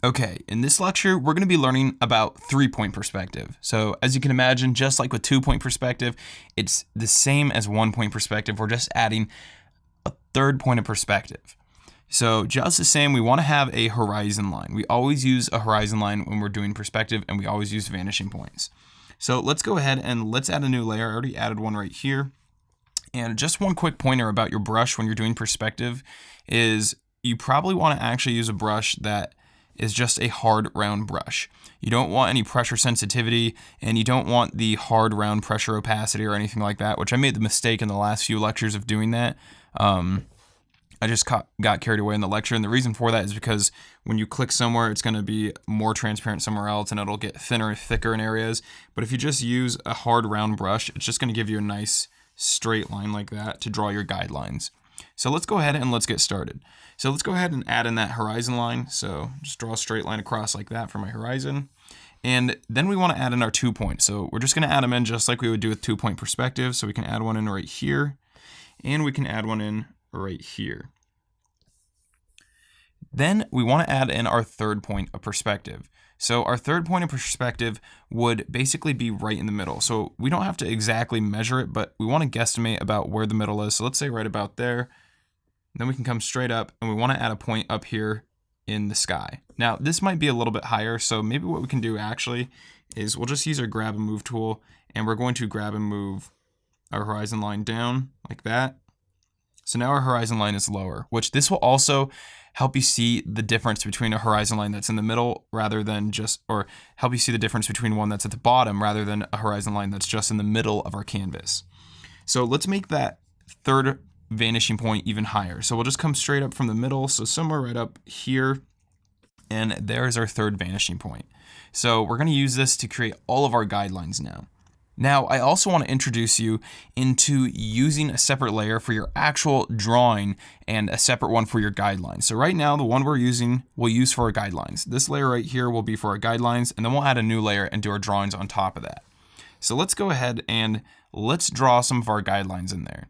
Okay, in this lecture, we're going to be learning about 3-point perspective. So as you can imagine, just like with 2-point perspective, it's the same as 1-point perspective. We're just adding a third point of perspective. So just the same, we want to have a horizon line. We always use a horizon line when we're doing perspective, and we always use vanishing points. So let's go ahead and let's add a new layer. I already added one right here. And just one quick pointer about your brush when you're doing perspective is you probably want to actually use a brush that is just a hard round brush. You don't want any pressure sensitivity, and you don't want the hard round pressure opacity or anything like that, which I made the mistake in the last few lectures of doing that. I just got carried away in the lecture, and the reason for that is because when you click somewhere, it's going to be more transparent somewhere else, and it'll get thinner and thicker in areas. But if you just use a hard round brush, it's just going to give you a nice straight line like that to draw your guidelines. So let's go ahead and let's get started. So let's go ahead and add in that horizon line. So just draw a straight line across like that for my horizon. And then we want to add in our 2 points. So we're just going to add them in just like we would do with 2-point perspective. So we can add one in right here, and we can add one in right here. Then we want to add in our 3rd point of perspective. So our 3rd point of perspective would basically be right in the middle. So we don't have to exactly measure it, but we want to guesstimate about where the middle is. So let's say right about there. Then we can come straight up, and we want to add a point up here in the sky. Now this might be a little bit higher, so maybe what we can do actually is we'll just use our grab and move tool, and we're going to grab and move our horizon line down like that. So now our horizon line is lower, which this will also help you see the difference between a horizon line that's in the middle rather than just, or help you see the difference between one that's at the bottom rather than a horizon line that's just in the middle of our canvas. So let's make that 3rd vanishing point even higher. So we'll just come straight up from the middle. So somewhere right up here, and there's our 3rd vanishing point. So we're going to use this to create all of our guidelines now. Now, I also want to introduce you into using a separate layer for your actual drawing and a separate one for your guidelines. So right now, the one we'll use for our guidelines. This layer right here will be for our guidelines, and then we'll add a new layer and do our drawings on top of that. So let's go ahead and let's draw some of our guidelines in there.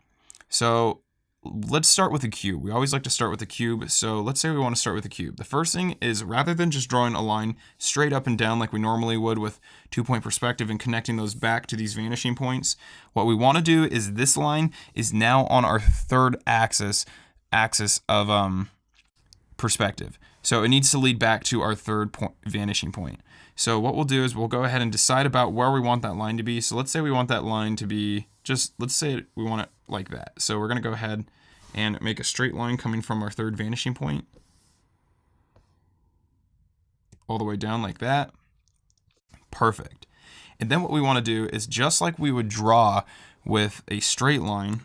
So let's start with a cube. We always like to start with a cube. So let's say we want to start with a cube. The first thing is, rather than just drawing a line straight up and down like we normally would with 2-point perspective and connecting those back to these vanishing points, what we want to do is this line is now on our 3rd axis of perspective. So it needs to lead back to our 3rd vanishing point. So what we'll do is we'll go ahead and decide about where we want that line to be. So let's say we want that line to be let's say we want it like that. So we're going to go ahead and make a straight line coming from our 3rd vanishing point all the way down like that. Perfect. And then what we want to do is, just like we would draw with a straight line,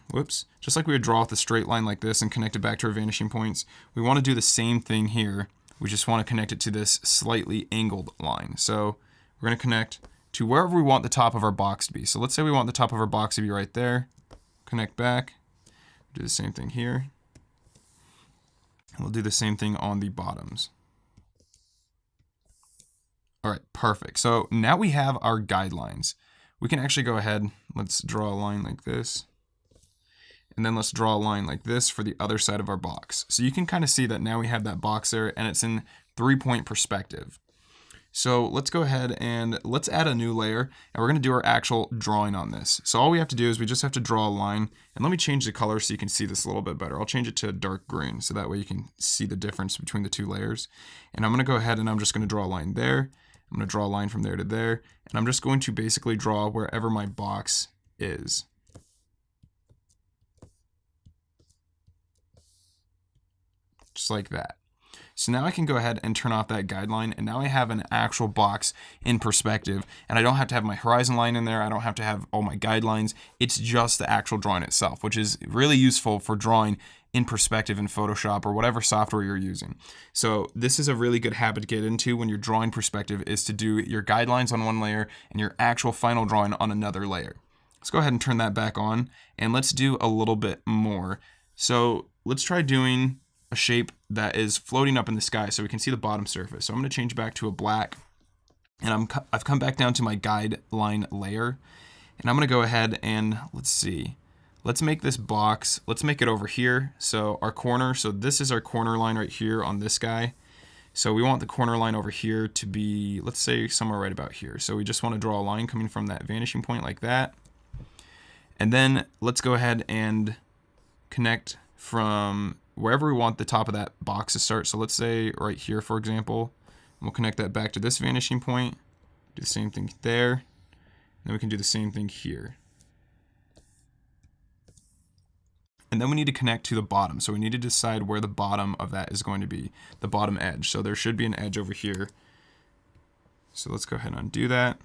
just like we would draw with a straight line like this and connect it back to our vanishing points, we want to do the same thing here. We just want to connect it to this slightly angled line. So we're going to connect to wherever we want the top of our box to be. So let's say we want the top of our box to be right there. Connect back. Do the same thing here. And we'll do the same thing on the bottoms. All right, perfect. So now we have our guidelines. We can actually go ahead, let's draw a line like this. And then let's draw a line like this for the other side of our box. So you can kind of see that now we have that box there, and it's in 3-point perspective. So let's go ahead and let's add a new layer, and we're going to do our actual drawing on this. So all we have to do is we just have to draw a line, and let me change the color so you can see this a little bit better. I'll change it to dark green so that way you can see the difference between the 2 layers. And I'm going to go ahead and I'm just going to draw a line there. I'm going to draw a line from there to there, and I'm just going to basically draw wherever my box is. Just like that. So now I can go ahead and turn off that guideline, and now I have an actual box in perspective, and I don't have to have my horizon line in there. I don't have to have all my guidelines. It's just the actual drawing itself, which is really useful for drawing in perspective in Photoshop or whatever software you're using. So this is a really good habit to get into when you're drawing perspective, is to do your guidelines on one layer and your actual final drawing on another layer. Let's go ahead and turn that back on, and let's do a little bit more. So let's try doing a shape that is floating up in the sky so we can see the bottom surface. So I'm going to change back to a black, and I've come back down to my guideline layer, and I'm going to go ahead and let's make this box, let's make it over here. So our corner, so this is our corner line right here on this guy. So we want the corner line over here to be, let's say, somewhere right about here. So we just want to draw a line coming from that vanishing point like that. And then let's go ahead and connect from wherever we want the top of that box to start. So let's say right here, for example. We'll connect that back to this vanishing point. Do the same thing there. Then we can do the same thing here. And then we need to connect to the bottom. So we need to decide where the bottom of that is going to be, the bottom edge. So there should be an edge over here. So let's go ahead and undo that.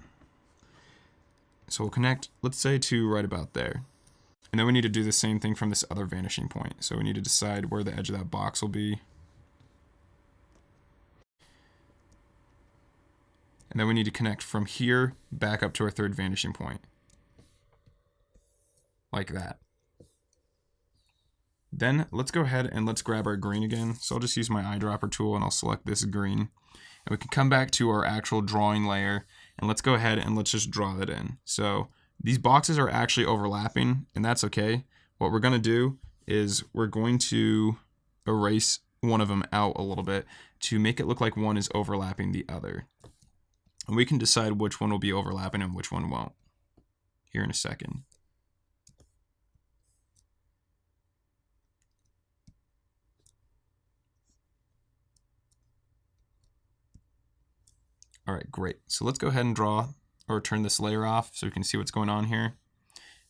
So we'll connect, let's say, to right about there. And then we need to do the same thing from this other vanishing point. So we need to decide where the edge of that box will be. And then we need to connect from here back up to our third vanishing point. Like that. Then let's go ahead and let's grab our green again. So I'll just use my eyedropper tool and I'll select this green. And we can come back to our actual drawing layer and let's go ahead and let's just draw that in. So these boxes are actually overlapping and that's okay. What we're going to do is we're going to erase one of them out a little bit to make it look like one is overlapping the other. And we can decide which one will be overlapping and which one won't here in a second. All right, great. So let's go ahead and draw or turn this layer off so we can see what's going on here.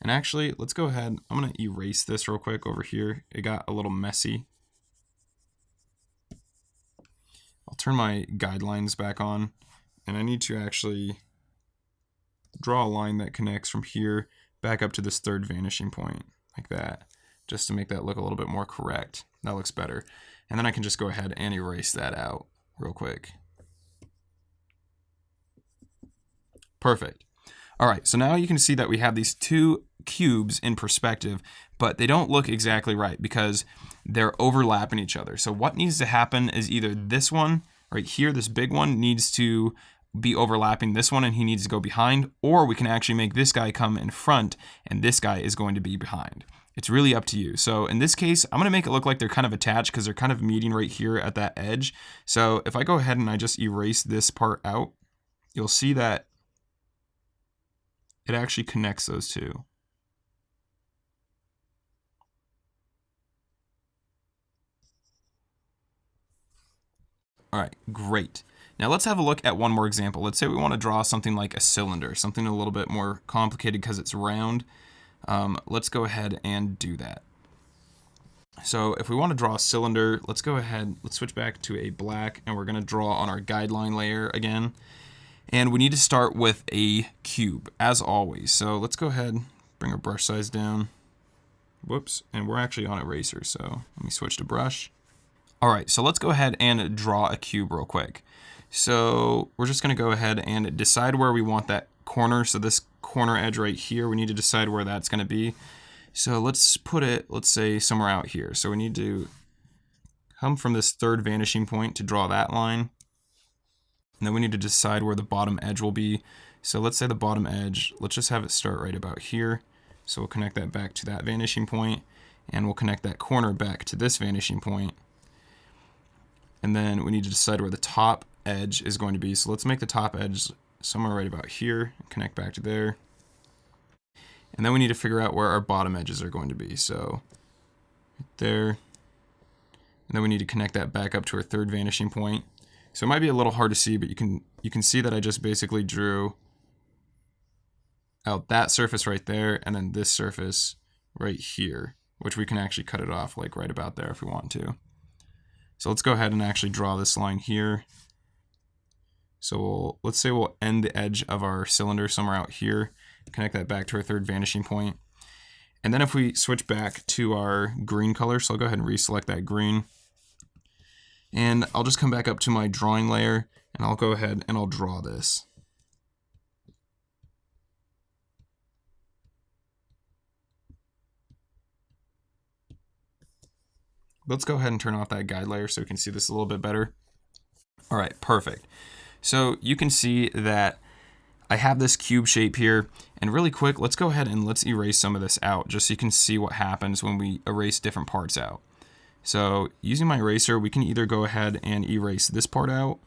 And actually, let's go ahead. I'm going to erase this real quick over here. It got a little messy. I'll turn my guidelines back on. And I need to actually draw a line that connects from here back up to this third vanishing point, like that, just to make that look a little bit more correct. That looks better. And then I can just go ahead and erase that out real quick. Perfect. All right, so now you can see that we have these two cubes in perspective, but they don't look exactly right because they're overlapping each other. So what needs to happen is either this one right here, this big one, needs to be overlapping this one and he needs to go behind, or we can actually make this guy come in front and this guy is going to be behind. It's really up to you. So in this case, I'm going to make it look like they're kind of attached because they're kind of meeting right here at that edge. So if I go ahead and I just erase this part out, you'll see that it actually connects those two. All right, great. Now let's have a look at one more example. Let's say we want to draw something like a cylinder, something a little bit more complicated because it's round. Let's go ahead and do that. So if we want to draw a cylinder, let's go ahead, let's switch back to a black and we're going to draw on our guideline layer again. And we need to start with a cube as always. So let's go ahead, bring our brush size down. Whoops, and we're actually on eraser, so let me switch to brush. All right, so let's go ahead and draw a cube real quick. So we're just going to go ahead and decide where we want that corner. So this corner edge right here, we need to decide where that's going to be. So let's put it, let's say, somewhere out here. So we need to come from this third vanishing point to draw that line. And then we need to decide where the bottom edge will be. So let's say the bottom edge, let's just have it start right about here. So we'll connect that back to that vanishing point, and we'll connect that corner back to this vanishing point. And then we need to decide where the top edge is going to be. So let's make the top edge somewhere right about here and connect back to there. And then we need to figure out where our bottom edges are going to be. So right there. And then we need to connect that back up to our third vanishing point. So it might be a little hard to see, but you can see that I just basically drew out that surface right there and then this surface right here, which we can actually cut it off like right about there if we want to. So let's go ahead and actually draw this line here. So let's say we'll end the edge of our cylinder somewhere out here, connect that back to our third vanishing point. And then if we switch back to our green color, so I'll go ahead and reselect that green. And I'll just come back up to my drawing layer and I'll go ahead and I'll draw this. Let's go ahead and turn off that guide layer so we can see this a little bit better. All right, perfect. So you can see that I have this cube shape here, and really quick, let's go ahead and let's erase some of this out just so you can see what happens when we erase different parts out. So using my eraser, we can either go ahead and erase this part out,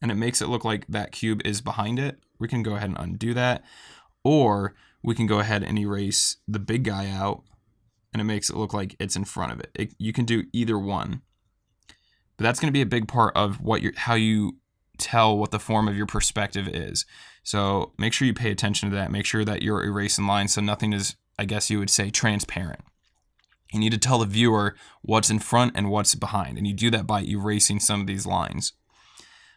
and it makes it look like that cube is behind it. We can go ahead and undo that, or we can go ahead and erase the big guy out, and it makes it look like it's in front of it. You can do either one, but that's going to be a big part of how you tell what the form of your perspective is. So make sure you pay attention to that. Make sure that you're erasing lines so nothing is, I guess you would say, transparent. You need to tell the viewer what's in front and what's behind, and you do that by erasing some of these lines.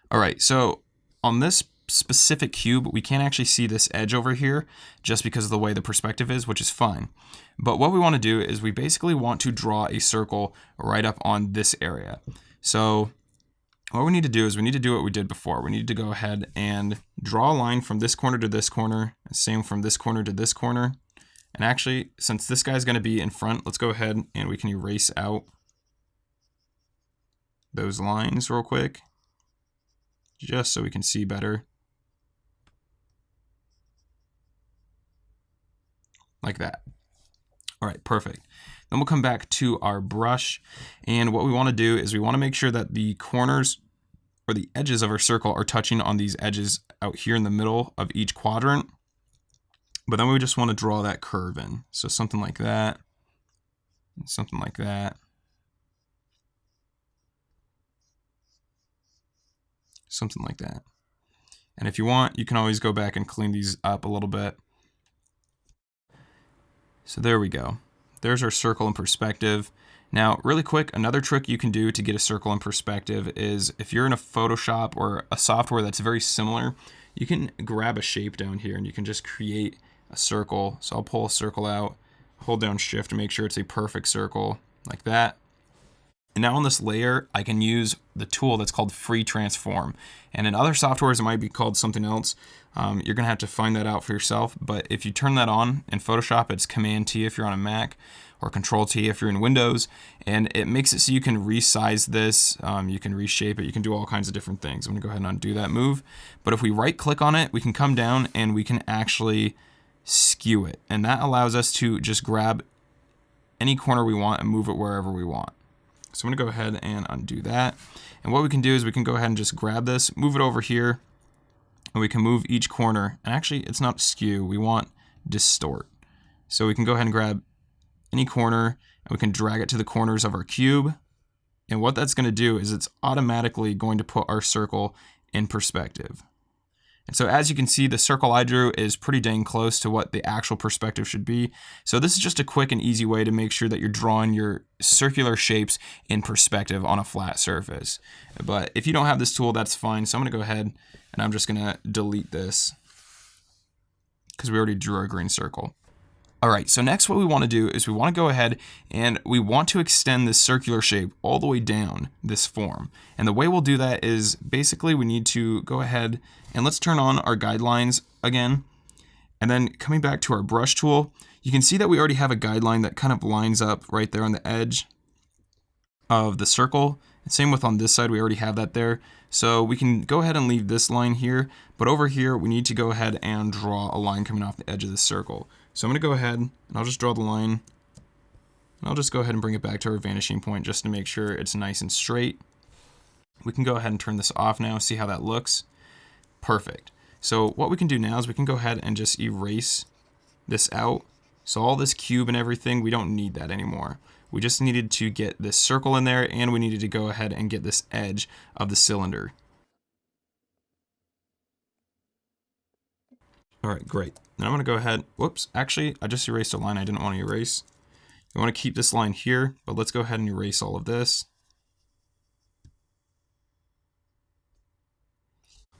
All right, so on this specific cube, we can't actually see this edge over here just because of the way the perspective is, which is fine. But what we want to do is we basically want to draw a circle right up on this area. So what we need to do is we need to do what we did before. We need to go ahead and draw a line from this corner to this corner, same from this corner to this corner. And actually, since this guy's going to be in front, let's go ahead and we can erase out those lines real quick, just so we can see better. Like that. All right, perfect. Then we'll come back to our brush, and what we want to do is we want to make sure that the corners or the edges of our circle are touching on these edges out here in the middle of each quadrant. But then we just want to draw that curve in. So something like that, and something like that, something like that. And if you want, you can always go back and clean these up a little bit. So there we go. There's our circle in perspective. Now, really quick, another trick you can do to get a circle in perspective is if you're in a Photoshop or a software that's very similar, you can grab a shape down here and you can just create a circle. So I'll pull a circle out, hold down Shift to make sure it's a perfect circle like that. And now on this layer, I can use the tool that's called Free Transform. And in other softwares, it might be called something else. You're gonna have to find that out for yourself. But if you turn that on in Photoshop, it's Command T if you're on a Mac, or Control T if you're in Windows. And it makes it so you can resize this, you can reshape it, you can do all kinds of different things. I'm gonna go ahead and undo that move. But if we right click on it, we can come down and we can actually skew it. And that allows us to just grab any corner we want and move it wherever we want. So I'm gonna go ahead and undo that. And what we can do is we can go ahead and just grab this, move it over here, and we can move each corner. And actually, it's not skew, we want distort. So we can go ahead and grab any corner and we can drag it to the corners of our cube. And what that's gonna do is it's automatically going to put our circle in perspective. And so as you can see, the circle I drew is pretty dang close to what the actual perspective should be. So this is just a quick and easy way to make sure that you're drawing your circular shapes in perspective on a flat surface. But if you don't have this tool, that's fine. So I'm gonna go ahead and I'm just gonna delete this because we already drew our green circle. All right, so next what we want to do is we want to go ahead and we want to extend this circular shape all the way down this form. And the way we'll do that is basically we need to go ahead and let's turn on our guidelines again. And then coming back to our brush tool, you can see that we already have a guideline that kind of lines up right there on the edge of the circle. And same with on this side, we already have that there. So we can go ahead and leave this line here, but over here we need to go ahead and draw a line coming off the edge of the circle. So I'm gonna go ahead and I'll just draw the line. And I'll just go ahead and bring it back to our vanishing point just to make sure it's nice and straight. We can go ahead and turn this off now, see how that looks. Perfect. So what we can do now is we can go ahead and just erase this out. So all this cube and everything, we don't need that anymore. We just needed to get this circle in there and we needed to go ahead and get this edge of the cylinder. All right, great. Now I'm gonna go ahead, whoops, actually, I just erased a line I didn't want to erase. You want to keep this line here, but let's go ahead and erase all of this.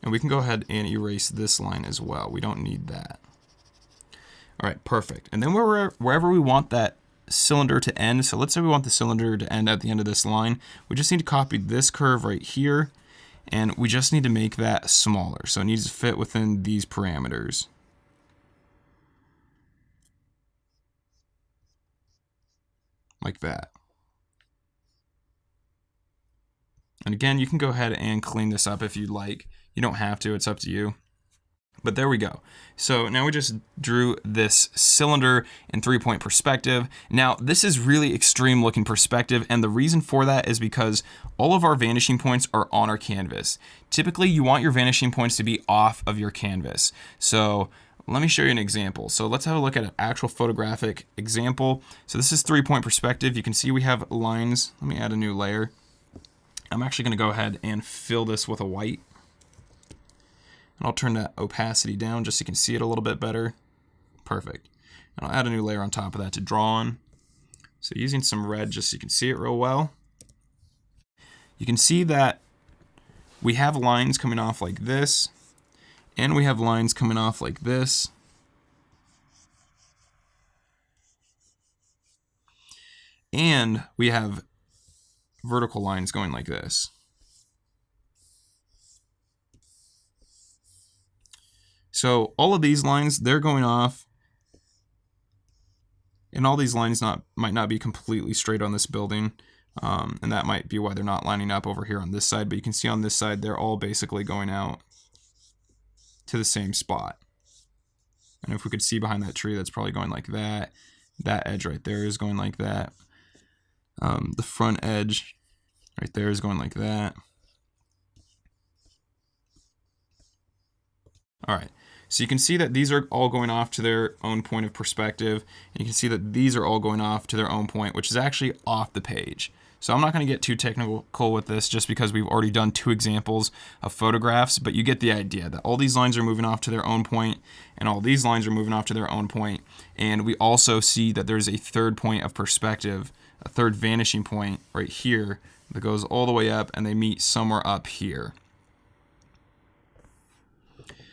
And we can go ahead and erase this line as well. We don't need that. All right, perfect. And then wherever we want that cylinder to end, so let's say we want the cylinder to end at the end of this line, we just need to copy this curve right here, and we just need to make that smaller. So it needs to fit within these parameters. Like that. And again, you can go ahead and clean this up if you'd like. You don't have to, it's up to you. But there we go. So now we just drew this cylinder in 3-point perspective. Now this is really extreme looking perspective, and the reason for that is because all of our vanishing points are on our canvas. Typically you want your vanishing points to be off of your canvas. So let me show you an example. So let's have a look at an actual photographic example. So this is 3-point perspective. You can see we have lines. Let me add a new layer. I'm actually going to go ahead and fill this with a white. And I'll turn that opacity down just so you can see it a little bit better. Perfect. And I'll add a new layer on top of that to draw on. So using some red just so you can see it real well. You can see that we have lines coming off like this, and we have lines coming off like this. And we have vertical lines going like this. So all of these lines, they're going off, and all these lines might not be completely straight on this building, and that might be why they're not lining up over here on this side, but you can see on this side, they're all basically going out to the same spot. And if we could see behind that tree, that's probably going like that. That edge right there is going like that. The front edge right there is going like that. All right. So you can see that these are all going off to their own point of perspective. And you can see that these are all going off to their own point, which is actually off the page. So I'm not going to get too technical with this just because we've already done 2 examples of photographs, but you get the idea that all these lines are moving off to their own point and all these lines are moving off to their own point. And we also see that there's a third point of perspective, a third vanishing point right here that goes all the way up, and they meet somewhere up here.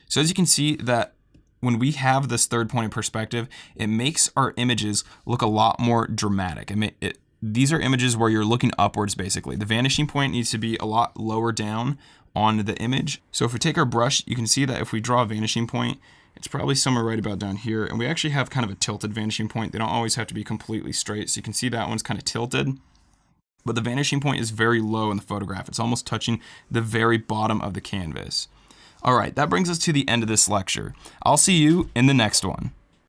So as you can see that when we have this third point of perspective, it makes our images look a lot more dramatic. These are images where you're looking upwards basically. The vanishing point needs to be a lot lower down on the image. So if we take our brush, you can see that if we draw a vanishing point, it's probably somewhere right about down here. And we actually have kind of a tilted vanishing point. They don't always have to be completely straight. So you can see that one's kind of tilted. But the vanishing point is very low in the photograph. It's almost touching the very bottom of the canvas. All right, that brings us to the end of this lecture. I'll see you in the next one.